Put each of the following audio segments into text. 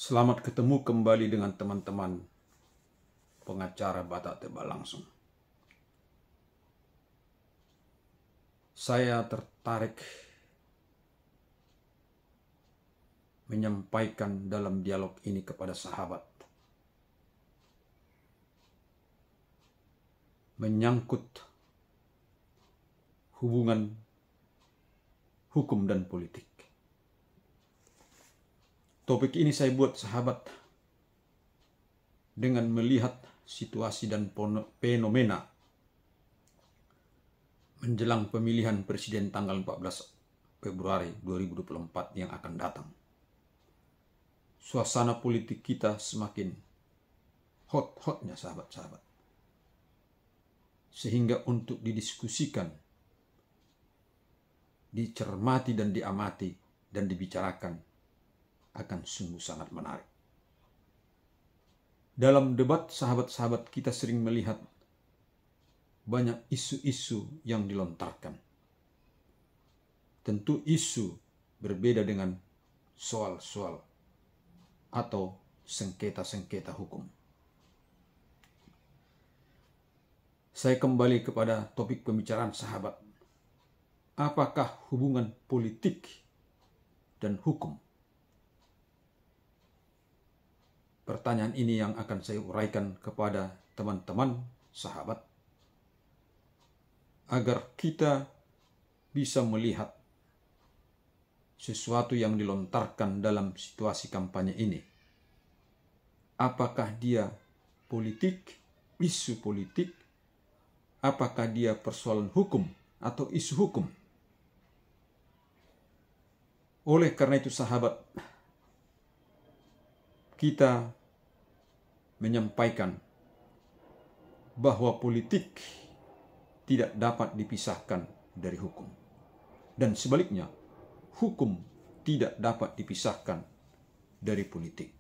Selamat ketemu kembali dengan teman-teman pengacara Batak Tebal Langsung. Saya tertarik menyampaikan dalam dialog ini kepada sahabat menyangkut hubungan hukum dan politik. Topik ini saya buat sahabat dengan melihat situasi dan fenomena menjelang pemilihan presiden tanggal 14 Februari 2024 yang akan datang. Suasana politik kita semakin hot-hotnya sahabat-sahabat. Sehingga untuk didiskusikan, dicermati dan diamati dan dibicarakan akan sungguh sangat menarik. Dalam debat sahabat-sahabat kita sering melihat banyak isu-isu yang dilontarkan. Tentu isu berbeda dengan soal-soal atau sengketa-sengketa hukum. Saya kembali kepada topik pembicaraan sahabat. Apakah hubungan politik dan hukum? Pertanyaan ini yang akan saya uraikan kepada teman-teman sahabat agar kita bisa melihat sesuatu yang dilontarkan dalam situasi kampanye ini. Apakah dia politik, isu politik, apakah dia persoalan hukum atau isu hukum? Oleh karena itu sahabat, kita menyampaikan bahwa politik tidak dapat dipisahkan dari hukum. Dan sebaliknya, hukum tidak dapat dipisahkan dari politik.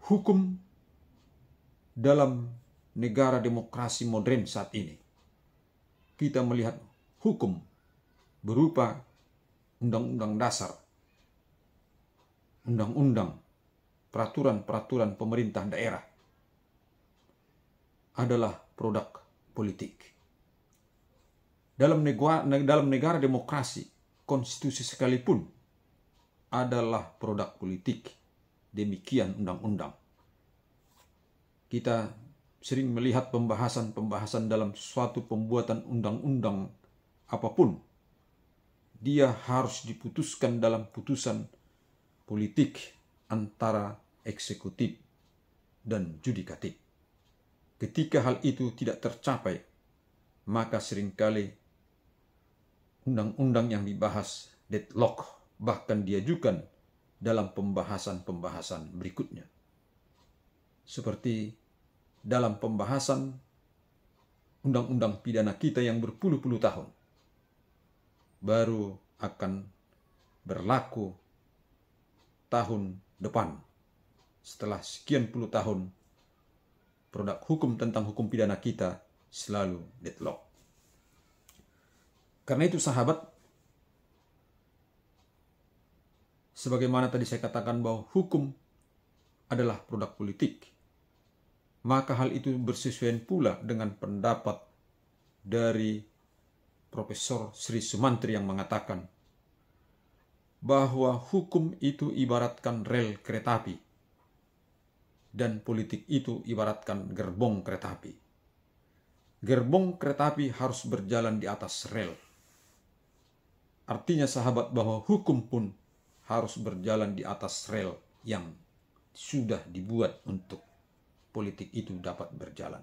Hukum dalam negara demokrasi modern saat ini, kita melihat hukum berupa undang-undang dasar, undang-undang, peraturan-peraturan pemerintah daerah adalah produk politik. Dalam negara demokrasi, konstitusi sekalipun adalah produk politik. Demikian undang-undang. Kita sering melihat pembahasan-pembahasan dalam suatu pembuatan undang-undang apapun. Dia harus diputuskan dalam putusan politik antara eksekutif dan yudikatif. Ketika hal itu tidak tercapai, maka seringkali undang-undang yang dibahas deadlock, bahkan diajukan dalam pembahasan-pembahasan berikutnya. Seperti dalam pembahasan undang-undang pidana kita yang berpuluh-puluh tahun, baru akan berlaku tahun depan. Setelah sekian puluh tahun, produk hukum tentang hukum pidana kita selalu deadlock. Karena itu sahabat, sebagaimana tadi saya katakan bahwa hukum adalah produk politik, maka hal itu bersesuaian pula dengan pendapat dari Profesor Sri Sumantri yang mengatakan bahwa hukum itu ibaratkan rel kereta api dan politik itu ibaratkan gerbong kereta api. Gerbong kereta api harus berjalan di atas rel. Artinya sahabat bahwa hukum pun harus berjalan di atas rel yang sudah dibuat untuk politik itu dapat berjalan.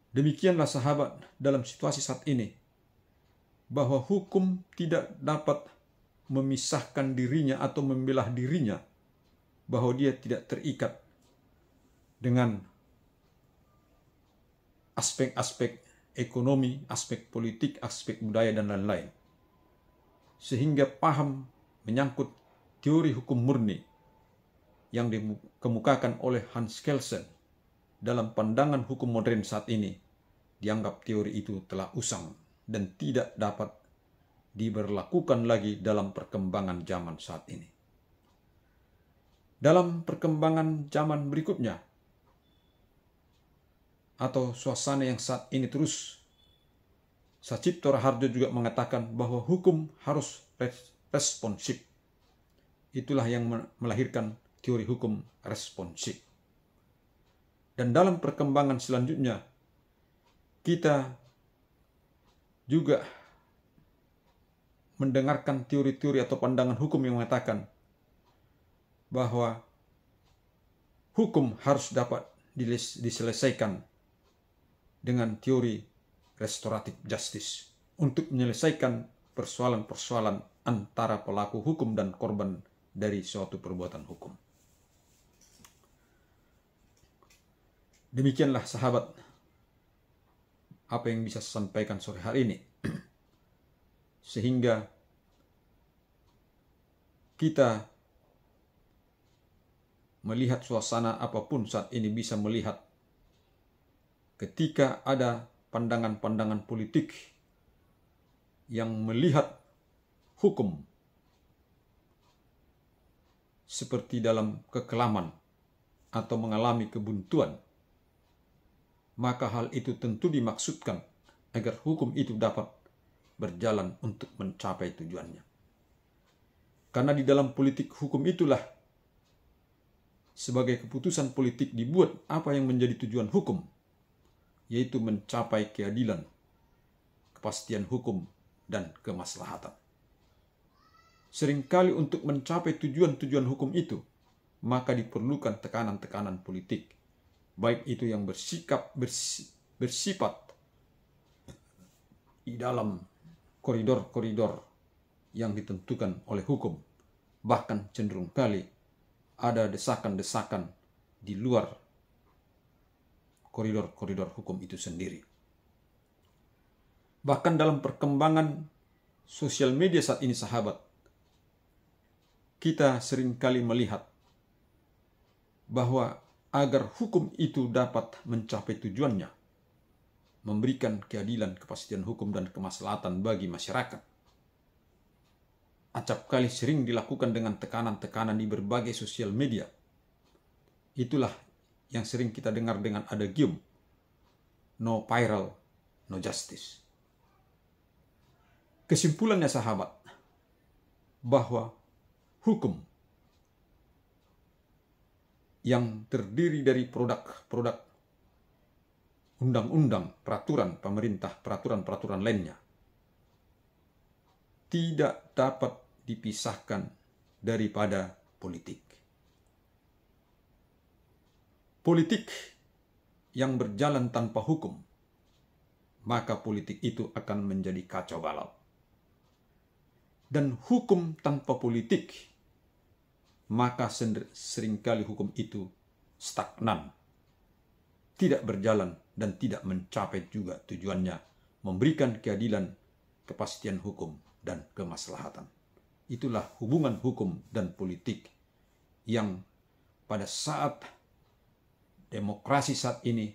Demikianlah sahabat dalam situasi saat ini, bahwa hukum tidak dapat memisahkan dirinya atau membelah dirinya, bahwa dia tidak terikat dengan aspek-aspek ekonomi, aspek politik, aspek budaya, dan lain-lain. Sehingga paham menyangkut teori hukum murni yang dikemukakan oleh Hans Kelsen dalam pandangan hukum modern saat ini, dianggap teori itu telah usang dan tidak dapat diberlakukan lagi dalam perkembangan zaman saat ini. Dalam perkembangan zaman berikutnya, atau suasana yang saat ini terus, Sacipto Raharjo juga mengatakan bahwa hukum harus responsif. Itulah yang melahirkan teori hukum responsif. Dan dalam perkembangan selanjutnya, kita juga mendengarkan teori-teori atau pandangan hukum yang mengatakan bahwa hukum harus dapat diselesaikan dengan teori restoratif justice untuk menyelesaikan persoalan-persoalan antara pelaku hukum dan korban dari suatu perbuatan hukum. Demikianlah sahabat apa yang bisa saya sampaikan sore hari ini. Sehingga kita melihat suasana apapun saat ini bisa melihat ketika ada pandangan-pandangan politik yang melihat hukum seperti dalam kekelaman atau mengalami kebuntuan, maka hal itu tentu dimaksudkan agar hukum itu dapat berjalan untuk mencapai tujuannya. Karena di dalam politik hukum itulah sebagai keputusan politik dibuat apa yang menjadi tujuan hukum, yaitu mencapai keadilan, kepastian hukum, dan kemaslahatan. Seringkali untuk mencapai tujuan-tujuan hukum itu, maka diperlukan tekanan-tekanan politik, baik itu yang bersifat di dalam koridor-koridor yang ditentukan oleh hukum, bahkan cenderung kali ada desakan-desakan di luar koridor-koridor hukum itu sendiri. Bahkan dalam perkembangan sosial media saat ini sahabat, kita seringkali melihat bahwa agar hukum itu dapat mencapai tujuannya, memberikan keadilan, kepastian hukum, dan kemaslahatan bagi masyarakat, acap kali sering dilakukan dengan tekanan-tekanan di berbagai sosial media. Itulah yang sering kita dengar dengan adagium, no viral, no justice. Kesimpulannya sahabat, bahwa hukum yang terdiri dari produk-produk undang-undang, peraturan pemerintah, peraturan-peraturan lainnya, tidak dapat dipisahkan daripada politik. Politik yang berjalan tanpa hukum, maka politik itu akan menjadi kacau balau. Dan hukum tanpa politik, maka seringkali hukum itu stagnan, tidak berjalan dan tidak mencapai juga tujuannya, memberikan keadilan, kepastian hukum, dan kemaslahatan. Itulah hubungan hukum dan politik yang pada saat demokrasi saat ini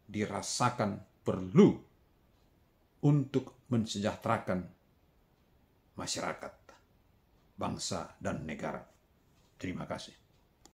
dirasakan perlu untuk mensejahterakan masyarakat, bangsa, dan negara. Terima kasih.